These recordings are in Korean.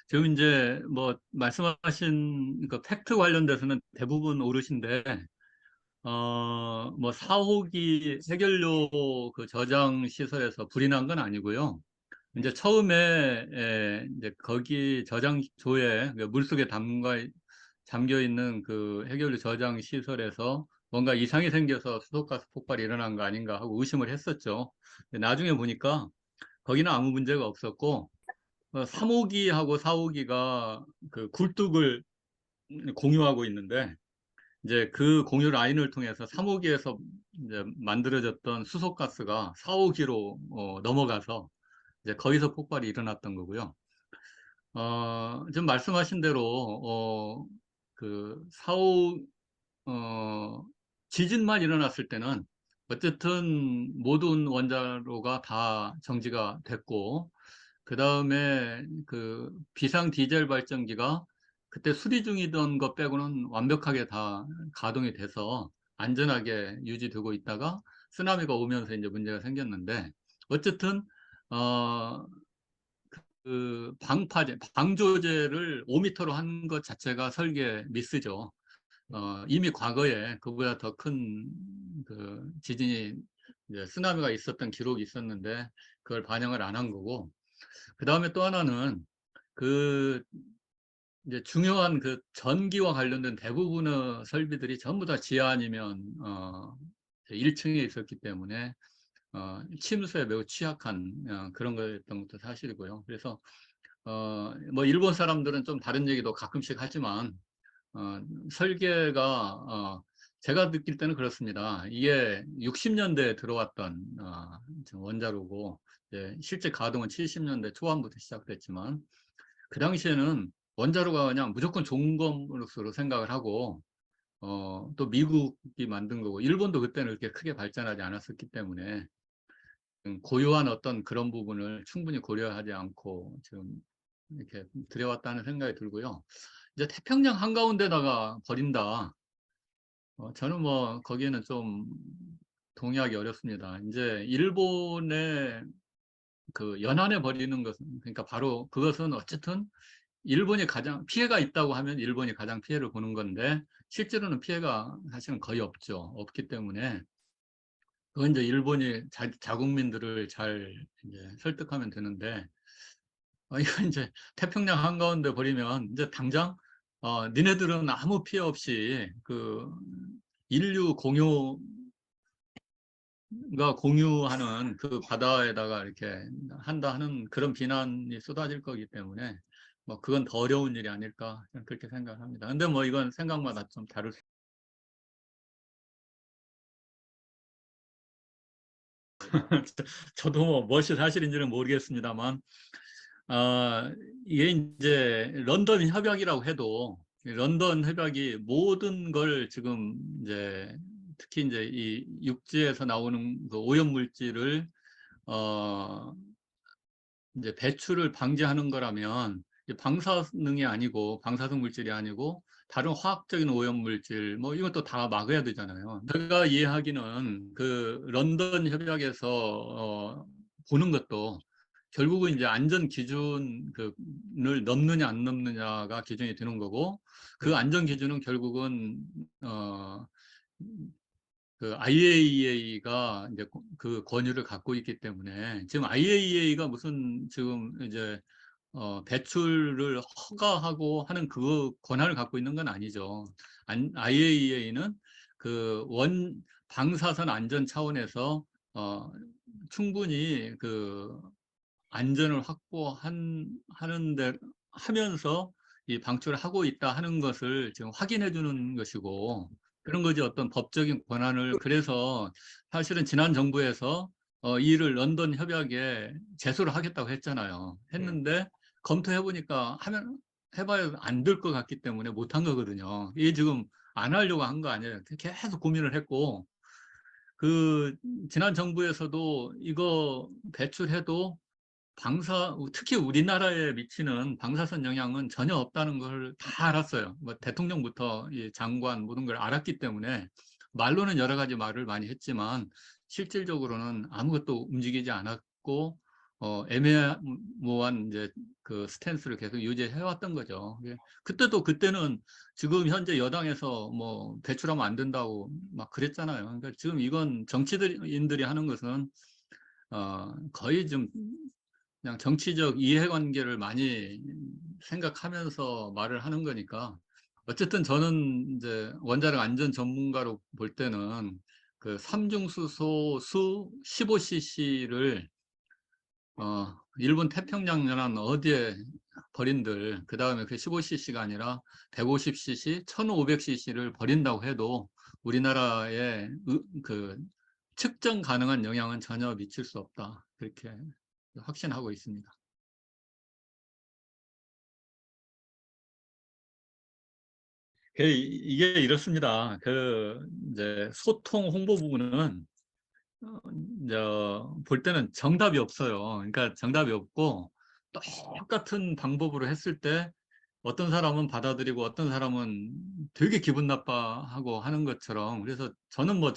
지금 이제 뭐 말씀하신 그 팩트 관련돼서는 대부분 오르신데, 뭐 4호기 해결료 그 저장 시설에서 불이 난 건 아니고요. 이제 처음에 이제 거기 저장조에 그 물속에 잠겨 있는 그 해결료 저장 시설에서 뭔가 이상이 생겨서 수소가스 폭발이 일어난 거 아닌가 하고 의심을 했었죠. 근데 나중에 보니까 거기는 아무 문제가 없었고, 3호기하고 4호기가 그 굴뚝을 공유하고 있는데, 이제 그 공유 라인을 통해서 3호기에서 이제 만들어졌던 수소가스가 4호기로 넘어가서 이제 거기서 폭발이 일어났던 거고요. 지금 말씀하신 대로 그 4호 지진만 일어났을 때는 어쨌든 모든 원자로가 다 정지가 됐고, 그 다음에 그 비상 디젤 발전기가 그때 수리 중이던 것 빼고는 완벽하게 다 가동이 돼서 안전하게 유지되고 있다가 쓰나미가 오면서 이제 문제가 생겼는데, 어쨌든 어, 그 방조제를 5m로 한 것 자체가 설계 미스죠. 이미 과거에 그보다 더 큰 그 지진이 이제 쓰나미가 있었던 기록이 있었는데 그걸 반영을 안 한 거고, 그 다음에 또 하나는 그 이제 중요한 그 전기와 관련된 대부분의 설비들이 전부 다 지하 아니면 1층에 있었기 때문에 침수에 매우 취약한 그런 거였던 것도 사실이고요. 그래서 뭐 일본 사람들은 좀 다른 얘기도 가끔씩 하지만 어, 설계가 제가 느낄 때는 그렇습니다. 이게 60년대에 들어왔던 원자로고, 실제 가동은 70년대 초반부터 시작됐지만 그 당시에는 원자로가 그냥 무조건 좋은 것으로 생각을 하고, 또 미국이 만든 거고 일본도 그때는 그렇게 크게 발전하지 않았었기 때문에 고유한 어떤 그런 부분을 충분히 고려하지 않고 지금 이렇게 들여왔다는 생각이 들고요. 이제 태평양 한가운데다가 버린다. 저는 뭐 거기에는 좀 동의하기 어렵습니다. 이제 일본의 그 연안에 버리는 것은, 그러니까 바로 그것은 어쨌든 일본이 가장 피해가 있다고 하면 일본이 가장 피해를 보는 건데, 실제로는 피해가 사실은 거의 없죠. 없기 때문에 그건 이제 일본이 자국민들을 잘 이제 설득하면 되는데, 이거 이제 태평양 한가운데 버리면 이제 당장 니네들은 아무 피해 없이 그 인류 공유가 공유하는 그 바다에다가 이렇게 한다 하는 그런 비난이 쏟아질 거기 때문에 뭐 그건 더 어려운 일이 아닐까 저는 그렇게 생각합니다. 근데 뭐 이건 생각마다 좀 다를 수. 저도 뭐 무엇이 사실인지는 모르겠습니다만, 아, 이게 이제 런던 협약이라고 해도 런던 협약이 모든 걸 지금 이제 특히 이제 이 육지에서 나오는 그 오염 물질을 어 이제 배출을 방지하는 거라면 방사능이 아니고 방사성 물질이 아니고 다른 화학적인 오염 물질 뭐 이것도 다 막아야 되잖아요. 제가 이해하기는 그 런던 협약에서 보는 것도 결국은 이제 안전 기준 그를 넘느냐 안 넘느냐가 기준이 되는 거고, 그 안전 기준은 결국은 어 그 IAEA가 이제 그 권유를 갖고 있기 때문에, 지금 IAEA가 무슨 지금 이제 배출을 허가하고 하는 그 권한을 갖고 있는 건 아니죠. IAEA는 그 방사선 안전 차원에서 충분히 그 안전을 하는데 하면서 이 방출을 하고 있다 하는 것을 지금 확인해 주는 것이고, 그런 거지 어떤 법적인 권한을. 그래서 사실은 지난 정부에서 이 일을 런던 협약에 제소를 하겠다고 했잖아요. 했는데 검토해 보니까 하면 해봐야 안 될 것 같기 때문에 못 한 거거든요. 이게 지금 안 하려고 한 거 아니에요. 계속 고민을 했고, 그 지난 정부에서도 이거 배출해도 특히 우리나라에 미치는 방사선 영향은 전혀 없다는 걸 다 알았어요. 뭐 대통령부터 이 장관 모든 걸 알았기 때문에 말로는 여러 가지 말을 많이 했지만 실질적으로는 아무것도 움직이지 않았고, 애매모호한 이제 그 스탠스를 계속 유지해왔던 거죠. 그때는 지금 현재 여당에서 뭐 배출하면 안 된다고 막 그랬잖아요. 그러니까 지금 이건 정치인들이 하는 것은 거의 좀 그냥 정치적 이해관계를 많이 생각하면서 말을 하는 거니까 어쨌든 저는 이제 원자력 안전 전문가로 볼 때는 그 삼중수소 수 15cc를 일본 태평양 연안 어디에 버린들, 그 다음에 그 15cc가 아니라 150cc, 1500cc를 버린다고 해도 우리나라에 그 측정 가능한 영향은 전혀 미칠 수 없다. 그렇게 확신하고 있습니다. 이게 이렇습니다. 이제 소통 홍보 부분은 어, 이제 볼 때는 정답이 없어요. 그러니까 정답이 없고 똑같은 방법으로 했을 때 어떤 사람은 받아들이고 어떤 사람은 되게 기분 나빠하고 하는 것처럼 그래서 저는 뭐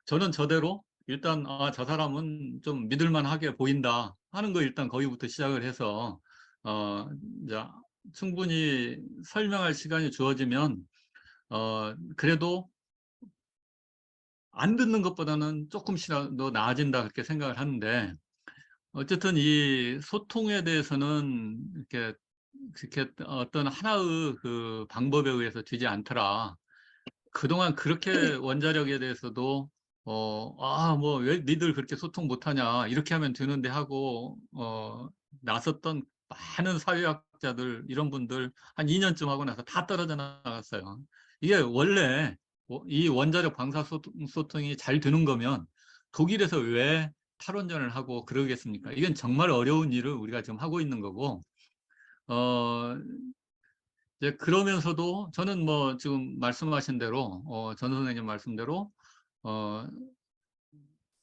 저는 저대로 일단 저 사람은 좀 믿을만하게 보인다 하는 거 일단 거기부터 시작을 해서 어, 이제 충분히 설명할 시간이 주어지면 그래도 안 듣는 것보다는 조금씩이라도 나아진다 그렇게 생각을 하는데 어쨌든 이 소통에 대해서는 이렇게 어떤 하나의 그 방법에 의해서 되지 않더라. 그동안 그렇게 원자력에 대해서도 뭐 왜 니들 그렇게 소통 못하냐 이렇게 하면 되는데 하고 나섰던 많은 사회학자들 이런 분들 한 2년쯤 하고 나서 다 떨어져 나갔어요. 이게 원래 이 원자력 방사 소통이 잘 되는 거면 독일에서 왜 탈원전을 하고 그러겠습니까? 이건 정말 어려운 일을 우리가 지금 하고 있는 거고 어, 이제 그러면서도 저는 뭐 지금 말씀하신 대로 전 선생님 말씀대로 어,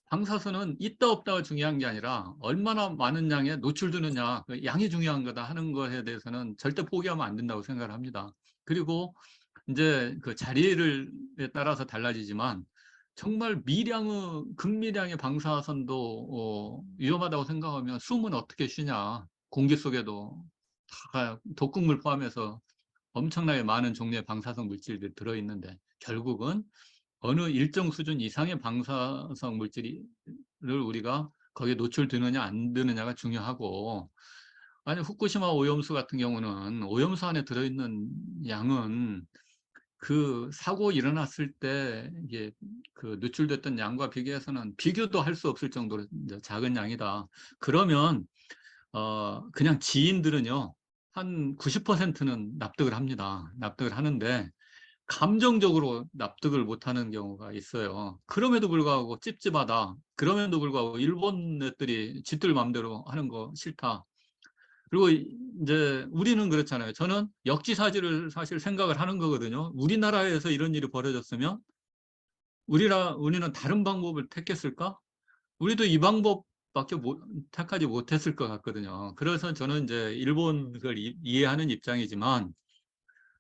방사선은 있다 없다가 중요한 게 아니라 얼마나 많은 양에 노출되느냐 그 양이 중요한 거다 하는 것에 대해서는 절대 포기하면 안 된다고 생각을 합니다. 그리고 이제 그 자리에 따라서 달라지지만 정말 극미량의 방사선도 위험하다고 생각하면 숨은 어떻게 쉬냐. 공기 속에도 다 독극물 포함해서 엄청나게 많은 종류의 방사성 물질들이 들어있는데 결국은 어느 일정 수준 이상의 방사성 물질을 우리가 거기에 노출되느냐 안 되느냐가 중요하고 아니 후쿠시마 오염수 같은 경우는 오염수 안에 들어있는 양은 그 사고 일어났을 때 이게 그 누출됐던 양과 비교해서는 비교도 할 수 없을 정도로 작은 양이다. 그러면 그냥 지인들은요 한 90%는 납득을 합니다. 납득을 하는데 감정적으로 납득을 못하는 경우가 있어요. 그럼에도 불구하고 찝찝하다. 그럼에도 불구하고 일본 애들이 지들 마음대로 하는 거 싫다. 그리고 이제 우리는 그렇잖아요. 저는 역지사지를 사실 생각을 하는 거거든요. 우리나라에서 이런 일이 벌어졌으면 우리는 다른 방법을 택했을까? 우리도 이 방법밖에 택하지 못했을 것 같거든요. 그래서 저는 이제 일본 을 이해하는 입장이지만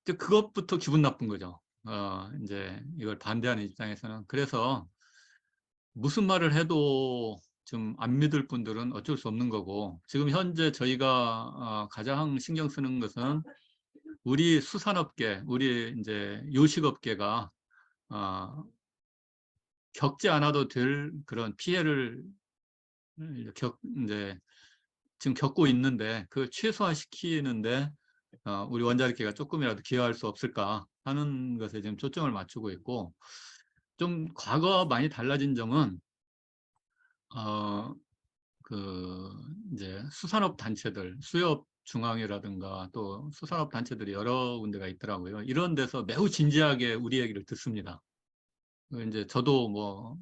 이제 그것부터 기분 나쁜 거죠. 이제 이걸 반대하는 입장에서는. 그래서 무슨 말을 해도 좀 안 믿을 분들은 어쩔 수 없는 거고, 지금 현재 저희가 가장 신경 쓰는 것은 우리 수산업계, 우리 이제 요식업계가 어, 겪지 않아도 될 그런 피해를 이제 지금 겪고 있는데, 그 최소화시키는데 우리 원자력계가 조금이라도 기여할 수 없을까 하는 것에 지금 초점을 맞추고 있고, 좀 과거와 많이 달라진 점은 어, 이제 수산업 단체들, 수협 중앙회라든가 또 수산업 단체들이 여러 군데가 있더라고요. 이런 데서 매우 진지하게 우리 얘기를 듣습니다. 이제 저도 뭐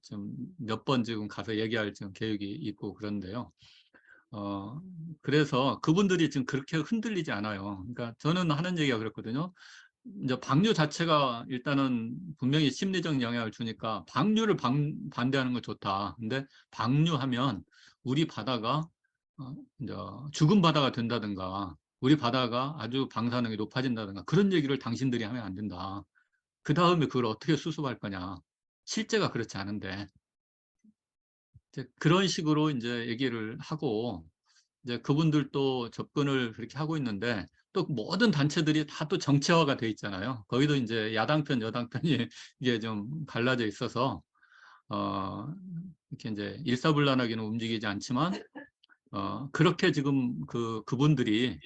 좀 몇 번 지금 가서 얘기할 지금 계획이 있고 그런데요. 그래서 그분들이 지금 그렇게 흔들리지 않아요. 그러니까 저는 하는 얘기가 그렇거든요. 이제 방류 자체가 일단은 분명히 심리적 영향을 주니까 방류를 반대하는 건 좋다. 근데 방류하면 우리 바다가 이제 죽은 바다가 된다든가 우리 바다가 아주 방사능이 높아진다든가 그런 얘기를 당신들이 하면 안 된다. 그 다음에 그걸 어떻게 수습할 거냐. 실제가 그렇지 않은데 이제 그런 식으로 이제 얘기를 하고, 이제 그분들도 접근을 그렇게 하고 있는데, 또 모든 단체들이 다 또 정치화가 돼 있잖아요. 거기도 이제 야당편, 여당편이 이게 좀 갈라져 있어서, 어, 이렇게 이제 일사불란하게는 움직이지 않지만, 그렇게 지금 그분들이,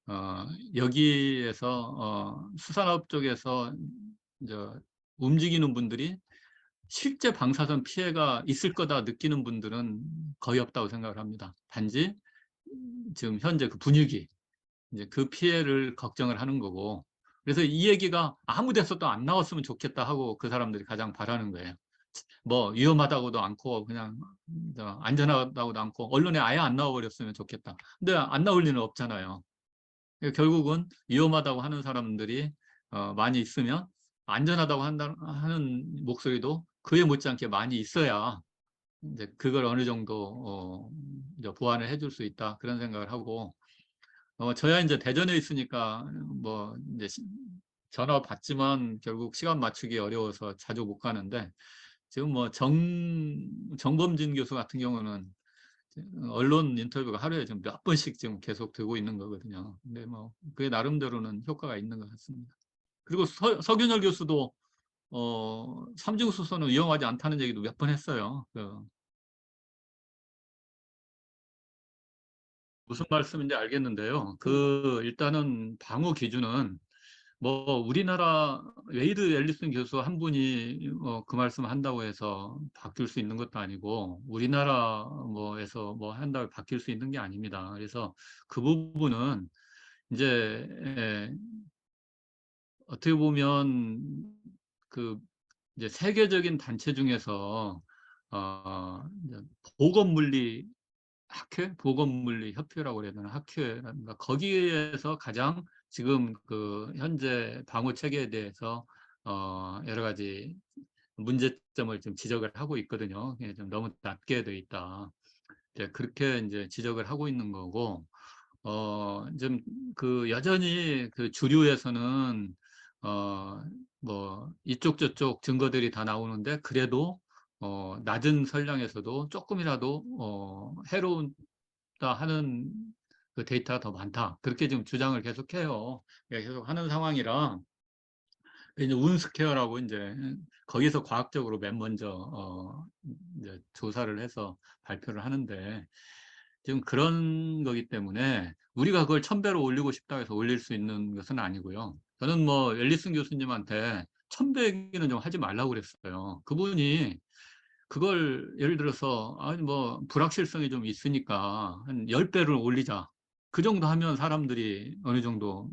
어, 여기에서, 수산업 쪽에서 이제 움직이는 분들이 실제 방사선 피해가 있을 거다 느끼는 분들은 거의 없다고 생각을 합니다. 단지 지금 현재 그 분위기, 이제 그 피해를 걱정을 하는 거고. 그래서 이 얘기가 아무 데서도 안 나왔으면 좋겠다 하고 그 사람들이 가장 바라는 거예요. 뭐 위험하다고도 않고 그냥 안전하다고도 않고 언론에 아예 안 나와버렸으면 좋겠다. 근데 안 나올 리는 없잖아요. 결국은 위험하다고 하는 사람들이 많이 있으면 안전하다고 하는 목소리도 그에 못지않게 많이 있어야 이제 그걸 어느 정도 이제 보완을 해줄 수 있다 그런 생각을 하고 저야 이제 대전에 있으니까 뭐 이제 전화 받지만 결국 시간 맞추기 어려워서 자주 못 가는데 지금 뭐 정범진 교수 같은 경우는 언론 인터뷰가 하루에 지금 몇 번씩 지금 계속 되고 있는 거거든요. 근데 뭐 그게 나름대로는 효과가 있는 것 같습니다. 그리고 서균열 교수도 삼중수소는 위험하지 않다는 얘기도 몇 번 했어요. 무슨 말씀인지 알겠는데요. 일단은 방호 기준은 뭐 우리나라 웨이드 앨리슨 교수 한 분이 그 말씀 한다고 해서 바뀔 수 있는 것도 아니고 우리나라 뭐에서 뭐 한다고 바뀔 수 있는 게 아닙니다. 그래서 그 부분은 이제 어떻게 보면 그 이제 세계적인 단체 중에서 이제 보건물리 학회, 보건물리협회라고 그래야 되나 학회라든가 거기에서 가장 지금 그 현재 방호 체계에 대해서 여러 가지 문제점을 좀 지적을 하고 있거든요. 좀 너무 낮게 돼 있다. 이제 그렇게 이제 지적을 하고 있는 거고 좀 여전히 그 주류에서는 어, 뭐 이쪽 저쪽 증거들이 다 나오는데 그래도 낮은 선량에서도 조금이라도 해로운다 하는 그 데이터가 더 많다. 그렇게 지금 주장을 계속해요. 계속 하는 상황이라 이제 운스케어라고 이제 거기서 과학적으로 맨 먼저 이제 조사를 해서 발표를 하는데 지금 그런 거기 때문에 우리가 그걸 1000배로 올리고 싶다 해서 올릴 수 있는 것은 아니고요. 저는 뭐 앨리슨 교수님한테 1000배기는 좀 하지 말라고 그랬어요. 그분이 그걸 예를 들어서 아니 뭐 불확실성이 좀 있으니까 한 10배를 올리자. 그 정도 하면 사람들이 어느 정도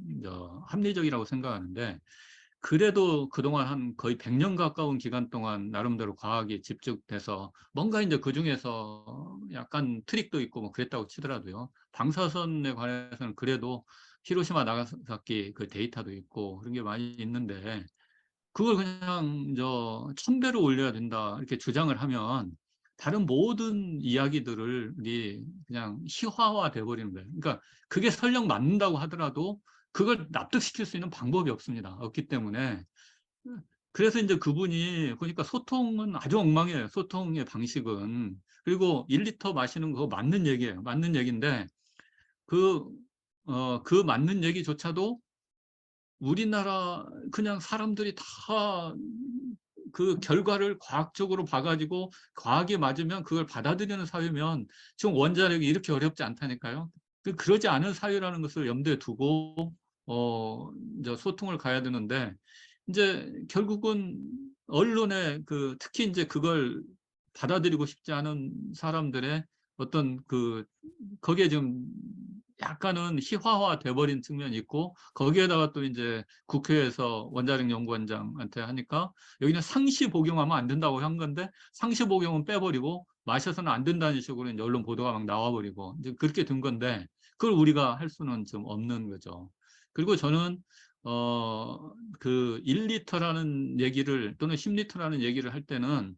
합리적이라고 생각하는데 그래도 그동안 한 거의 100년 가까운 기간 동안 나름대로 과학이 집중돼서 뭔가 이제 그 중에서 약간 트릭도 있고 뭐 그랬다고 치더라도요. 방사선에 관해서는 그래도 히로시마 나가사키 그 데이터도 있고 그런 게 많이 있는데 그걸 그냥 1000배로 올려야 된다 이렇게 주장을 하면 다른 모든 이야기들을 우리 그냥 희화화 돼 버리는 거예요. 그러니까 그게 설령 맞는다고 하더라도 그걸 납득시킬 수 있는 방법이 없습니다. 없기 때문에 그래서 이제 그분이 그러니까 소통은 아주 엉망이에요. 소통의 방식은. 그리고 1리터 마시는 거 맞는 얘기예요. 맞는 얘기인데 그 그 맞는 얘기조차도 우리나라 그냥 사람들이 다 그 결과를 과학적으로 봐가지고 과학이 맞으면 그걸 받아들이는 사회면 지금 원자력이 이렇게 어렵지 않다니까요. 그러지 않은 사회라는 것을 염두에 두고 이제 소통을 가야 되는데 이제 결국은 언론에 특히 이제 그걸 받아들이고 싶지 않은 사람들의 어떤 거기에 지금 약간은 희화화 돼버린 측면이 있고 거기에다가 또 이제 국회에서 원자력 연구원장한테 하니까 여기는 상시 복용하면 안 된다고 한 건데 상시 복용은 빼버리고 마셔서는 안 된다는 식으로 이제 언론 보도가 막 나와버리고 이제 그렇게 된 건데 그걸 우리가 할 수는 좀 없는 거죠. 그리고 저는 그 1리터라는 얘기를 또는 10리터라는 얘기를 할 때는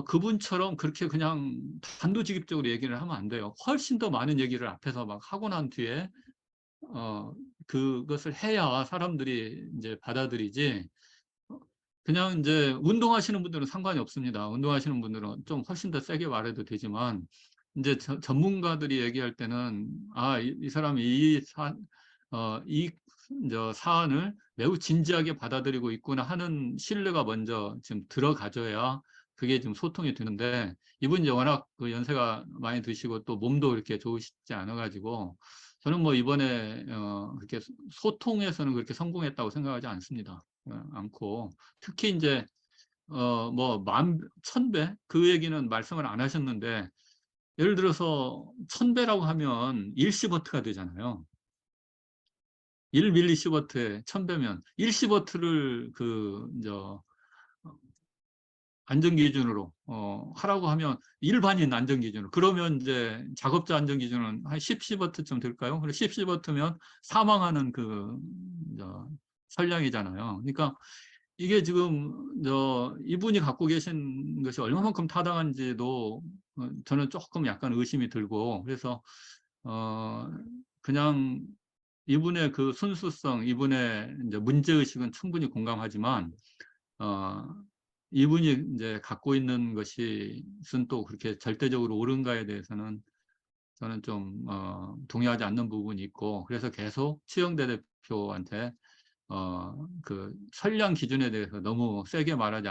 그분처럼 그렇게 그냥 단도직입적으로 얘기를 하면 안 돼요. 훨씬 더 많은 얘기를 앞에서 막 하고 난 뒤에 그것을 해야 사람들이 이제 받아들이지. 그냥 이제 운동하시는 분들은 상관이 없습니다. 운동하시는 분들은 좀 훨씬 더 세게 말해도 되지만, 이제 전문가들이 얘기할 때는, 이 사람이 저 사안을 매우 진지하게 받아들이고 있구나 하는 신뢰가 먼저 지금 들어가줘야 그게 지금 소통이 되는데, 이분이 워낙 그 연세가 많이 드시고 또 몸도 그렇게 좋으시지 않아가지고, 저는 뭐 이번에, 그렇게 소통에서는 그렇게 성공했다고 생각하지 않습니다. 않고, 특히 이제 뭐 천배 그 얘기는 말씀을 안 하셨는데 예를 들어서 천배라고 하면 1시버트가 되잖아요. 1밀리시버트에 천배면 1시버트를 안전기준으로 하라고 하면 일반인 안전기준으로 그러면 이제 작업자 안전기준은 한 10시버트쯤 될까요? 그리고 10시버트면 사망하는 선량이잖아요. 그러니까 이게 지금 이분이 갖고 계신 것이 얼마만큼 타당한지도 저는 조금 약간 의심이 들고 그래서 어 그냥 이분의 그 순수성, 이분의 이제 문제의식은 충분히 공감하지만 어 이분이 이제 갖고 있는 것이 또 그렇게 절대적으로 옳은가에 대해서는 저는 좀 동의하지 않는 부분이 있고 그래서 계속 최영대 대표한테 그 선량 기준에 대해서 너무 세게 말하지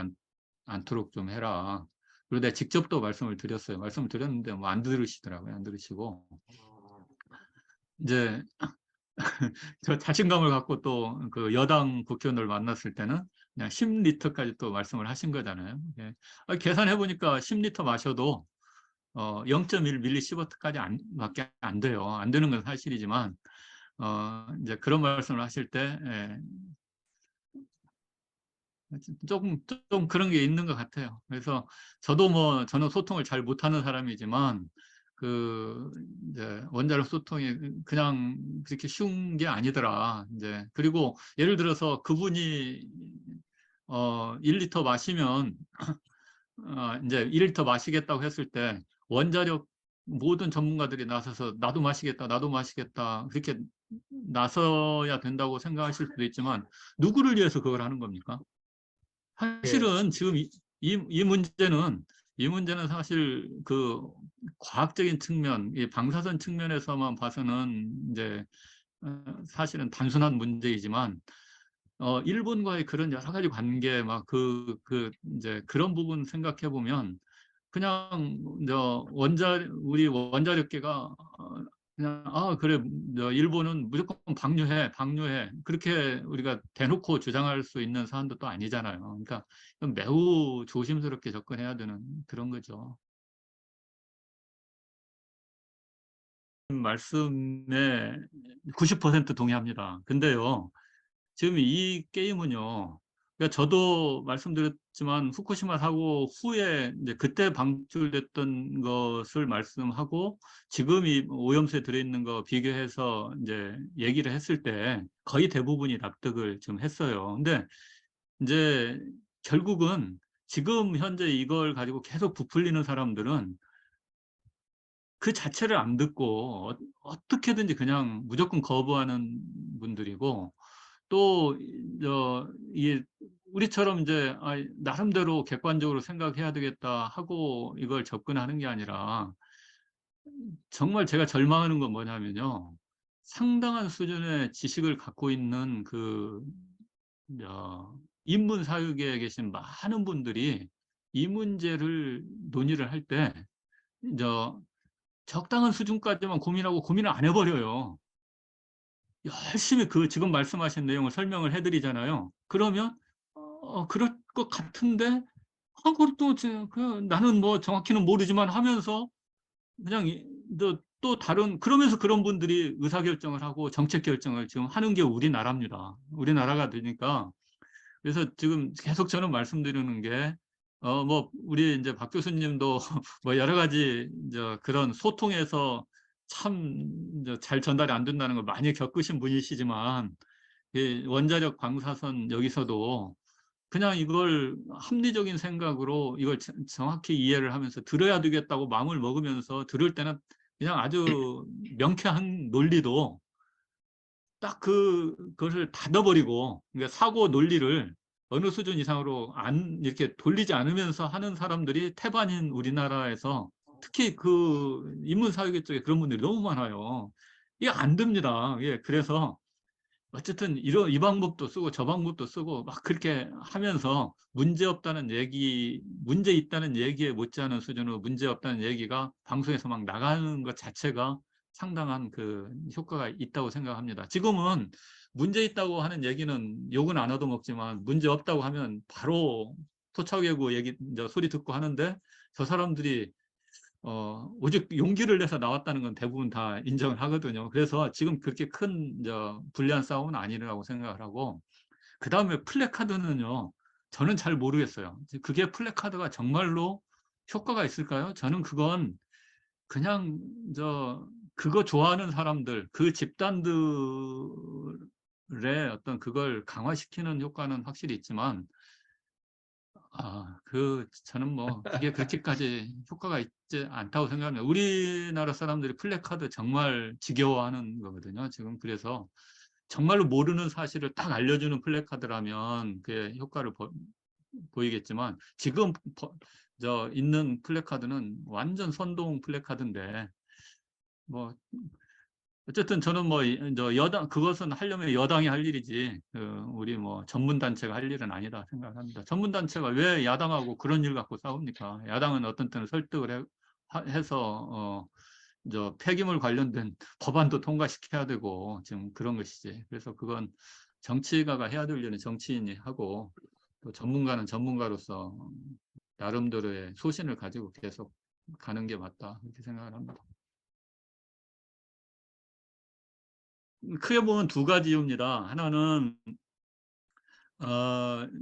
않도록 좀 해라. 그리고 내가 직접 또 말씀을 드렸어요. 말씀을 드렸는데 뭐 안 들으시더라고요. 안 들으시고. 이제 저 자신감을 갖고 또 그 여당 국회의원을 만났을 때는 그냥 10리터까지 또 말씀을 하신 거잖아요. 예. 계산해 보니까 10리터 마셔도 0.1밀리시버트까지 밖에 안 돼요. 안 되는 건 사실이지만 이제 그런 말씀을 하실 때 예, 좀 그런 게 있는 것 같아요. 그래서 저는 소통을 잘 못하는 사람이지만 이제 원자력 소통이 그냥 그렇게 쉬운 게 아니더라. 이제 그리고 예를 들어서 그분이 1리터 마시면 이제 1리터 마시겠다고 했을 때 원자력 모든 전문가들이 나서서 나도 마시겠다 그렇게 나서야 된다고 생각하실 수도 있지만 누구를 위해서 그걸 하는 겁니까? 예, 사실은 지금 이 문제는 사실 그 과학적인 측면, 이 방사선 측면에서만 봐서는 이제 사실은 단순한 문제이지만 일본과의 그런 여러 가지 관계 막 이제 그런 부분 생각해 보면 그냥 우리 원자력계가 그냥 그래 일본은 무조건 방류해 그렇게 우리가 대놓고 주장할 수 있는 사안도 또 아니잖아요. 그러니까 매우 조심스럽게 접근해야 되는 그런 거죠. 말씀에 90% 동의합니다. 근데요. 지금 이 게임은요. 그러니까 저도 말씀드렸지만 후쿠시마 사고 후에 이제 그때 방출됐던 것을 말씀하고 지금 이 오염수에 들어있는 거 비교해서 이제 얘기를 했을 때 거의 대부분이 납득을 좀 했어요. 근데 이제 결국은 지금 현재 이걸 가지고 계속 부풀리는 사람들은 그 자체를 안 듣고 어떻게든지 그냥 무조건 거부하는 분들이고 또, 이게, 우리처럼 이제, 나름대로 객관적으로 생각해야 되겠다 하고 이걸 접근하는 게 아니라, 정말 제가 절망하는 건 뭐냐면요. 상당한 수준의 지식을 갖고 있는 인문 사육에 계신 많은 분들이 이 문제를 논의를 할 때, 이제, 적당한 수준까지만 고민하고 고민을 안 해버려요. 열심히 지금 말씀하신 내용을 설명을 해드리잖아요. 그러면 그럴 것 같은데 그것도 나는 뭐 정확히는 모르지만 하면서 그냥 또 다른 그러면서 그런 분들이 의사결정을 하고 정책 결정을 지금 하는 게 우리나라입니다. 우리나라가 되니까 그래서 지금 계속 저는 말씀드리는 게 뭐 우리 이제 박 교수님도 뭐 여러 가지 이제 그런 소통에서 참 잘 전달이 안 된다는 걸 많이 겪으신 분이시지만 이 원자력 방사선 여기서도 그냥 이걸 합리적인 생각으로 이걸 정확히 이해를 하면서 들어야 되겠다고 마음을 먹으면서 들을 때는 그냥 아주 명쾌한 논리도 딱 그것을 닫아버리고 그러니까 사고 논리를 어느 수준 이상으로 이렇게 돌리지 않으면서 하는 사람들이 태반인 우리나라에서 특히 그 인문사회계 쪽에 그런 분들이 너무 많아요. 이게 안 됩니다. 예, 그래서 어쨌든 이 방법도 쓰고 저 방법도 쓰고 막 그렇게 하면서 문제 없다는 얘기, 문제 있다는 얘기에 못지않은 수준으로 문제 없다는 얘기가 방송에서 막 나가는 것 자체가 상당한 그 효과가 있다고 생각합니다. 지금은 문제 있다고 하는 얘기는 욕은 안 얻어먹지만 문제 없다고 하면 바로 토착외고 얘기, 이제 소리 듣고 하는데 저 사람들이 오직 용기를 내서 나왔다는 건 대부분 다 인정을 하거든요. 그래서 지금 그렇게 큰, 불리한 싸움은 아니라고 생각을 하고, 그 다음에 플래카드는요, 저는 잘 모르겠어요. 그게 플래카드가 정말로 효과가 있을까요? 저는 그건 그냥, 그거 좋아하는 사람들, 그 집단들의 어떤 그걸 강화시키는 효과는 확실히 있지만, 저는 뭐, 그게 그렇게까지 효과가 있지 않다고 생각합니다. 우리나라 사람들이 플래카드 정말 지겨워하는 거거든요. 지금 그래서 정말로 모르는 사실을 딱 알려주는 플래카드라면 그게 효과를 보이겠지만 지금 있는 플래카드는 완전 선동 플래카드인데 뭐 어쨌든 저는 뭐, 여당, 그것은 하려면 여당이 할 일이지, 우리 뭐, 전문단체가 할 일은 아니다 생각합니다. 전문단체가 왜 야당하고 그런 일 갖고 싸웁니까? 야당은 어떤 때는 설득을 해서, 폐기물 관련된 법안도 통과시켜야 되고, 지금 그런 것이지. 그래서 그건 정치가가 해야 될 일은 정치인이 하고, 또 전문가는 전문가로서 나름대로의 소신을 가지고 계속 가는 게 맞다. 이렇게 생각을 합니다. 크게 보면 두 가지 이유입니다. 하나는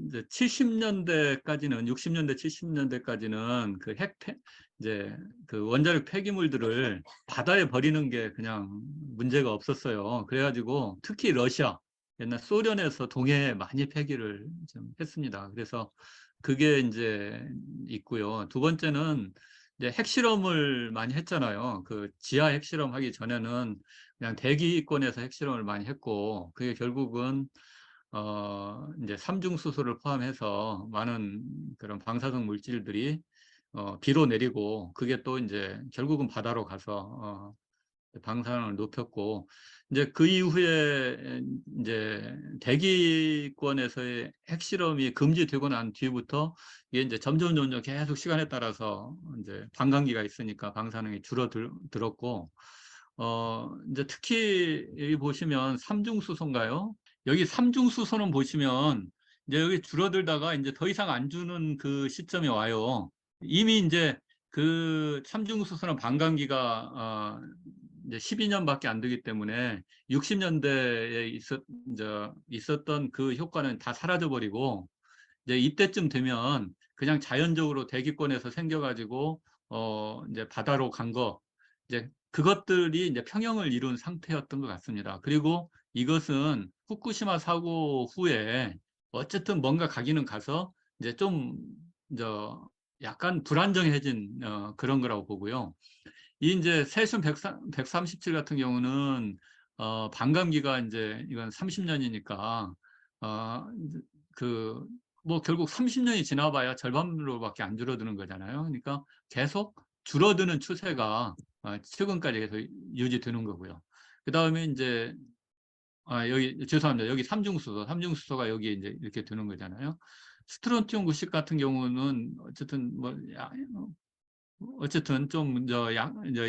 이제 70년대까지는 60년대 70년대까지는 이제 그 원자력 폐기물들을 바다에 버리는 게 그냥 문제가 없었어요. 그래가지고 특히 러시아 옛날 소련에서 동해에 많이 폐기를 좀 했습니다. 그래서 그게 이제 있고요. 두 번째는 이제 핵실험을 많이 했잖아요. 그 지하 핵실험 하기 전에는 그냥 대기권에서 핵실험을 많이 했고 그게 결국은 이제 삼중수소를 포함해서 많은 그런 방사성 물질들이 비로 내리고 그게 또 이제 결국은 바다로 가서 방사능을 높였고 이제 그 이후에 이제 대기권에서의 핵실험이 금지되고 난 뒤부터 이게 이제 점점 계속 시간에 따라서 이제 반감기가 있으니까 방사능이 줄어들었고 이제 특히 여기 보시면 삼중수소인가요? 여기 삼중수소는 보시면 이제 여기 줄어들다가 이제 더 이상 안 주는 그 시점이 와요. 이미 이제 그 삼중수소는 반감기가 이제 12년밖에 안 되기 때문에 60년대에 이제 있었던 그 효과는 다 사라져 버리고 이제 이때쯤 되면 그냥 자연적으로 대기권에서 생겨가지고 이제 바다로 간 거, 이제 그것들이 이제 평형을 이룬 상태였던 것 같습니다. 그리고 이것은 후쿠시마 사고 후에 어쨌든 뭔가 가기는 가서 이제 좀 약간 불안정해진 그런 거라고 보고요. 이 이제 세슘 137 같은 경우는 반감기가 이제 이건 30년이니까 그 뭐 결국 30년이 지나봐야 절반으로밖에 안 줄어드는 거잖아요. 그러니까 계속 줄어드는 추세가 최근까지 계속 유지되는 거고요. 그 다음에 이제 여기 죄송합니다. 여기 삼중수소가 여기 이제 이렇게 되는 거잖아요. 스트론튬 90 같은 경우는 어쨌든 뭐 어쨌든 좀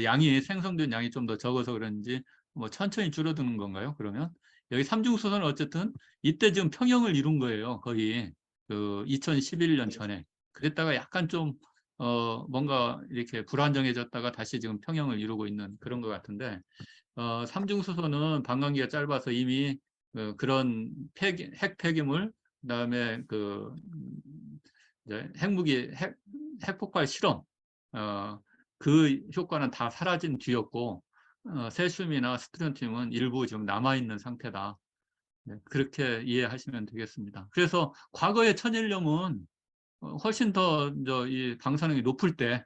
양이 생성된 양이 좀 더 적어서 그런지 뭐 천천히 줄어드는 건가요? 그러면 여기 삼중수소는 어쨌든 이때 지금 평형을 이룬 거예요. 거의 그 2011년 전에 그랬다가 약간 좀 뭔가 이렇게 불안정해졌다가 다시 지금 평형을 이루고 있는 그런 것 같은데 삼중수소는 반감기가 짧아서 이미 그런 핵 폐기물 그다음에 그 이제 핵폭발 실험 어, 그 효과는 다 사라진 뒤였고 세슘이나 스트론튬은 일부 지금 남아있는 상태다. 네, 그렇게 이해하시면 되겠습니다. 그래서 과거의 천일염은 훨씬 더 이 방사능이 높을 때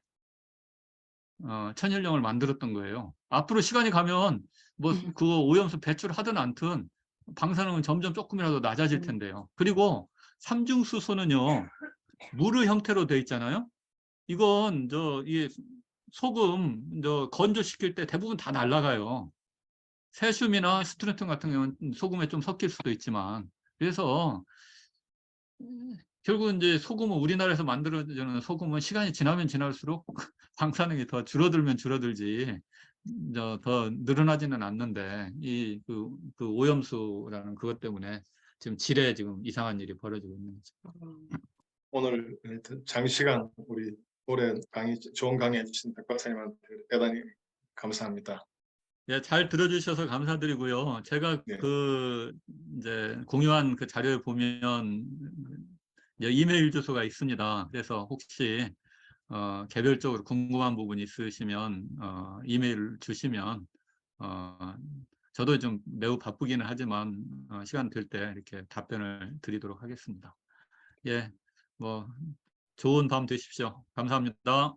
천일염을 만들었던 거예요. 앞으로 시간이 가면 뭐 그거 오염수 배출하든 않든 방사능은 점점 조금이라도 낮아질 텐데요. 그리고 삼중수소는요, 물의 형태로 되어 있잖아요. 이건 이 소금 건조시킬 때 대부분 다 날아가요. 세슘이나 스트론튬 같은 경우는 소금에 좀 섞일 수도 있지만, 그래서 결국 이제 소금은 우리나라에서 만들어지는 소금은 시간이 지나면 지날수록 방사능이 더 줄어들면 줄어들지 더 늘어나지는 않는데 그 오염수라는 그것 때문에 지금 질에 지금 이상한 일이 벌어지고 있는 거죠. 오늘 장시간 우리 오랜 강의, 좋은 강의 해주신 박 박사님한테 대단히 감사합니다. 예, 잘 들어주셔서 감사드리고요. 제가 네. 이제 공유한 그 자료에 보면 이메일 주소가 있습니다. 그래서 혹시 개별적으로 궁금한 부분이 있으시면 이메일 주시면 저도 좀 매우 바쁘기는 하지만 시간 될 때 이렇게 답변을 드리도록 하겠습니다. 예, 뭐 좋은 밤 되십시오. 감사합니다.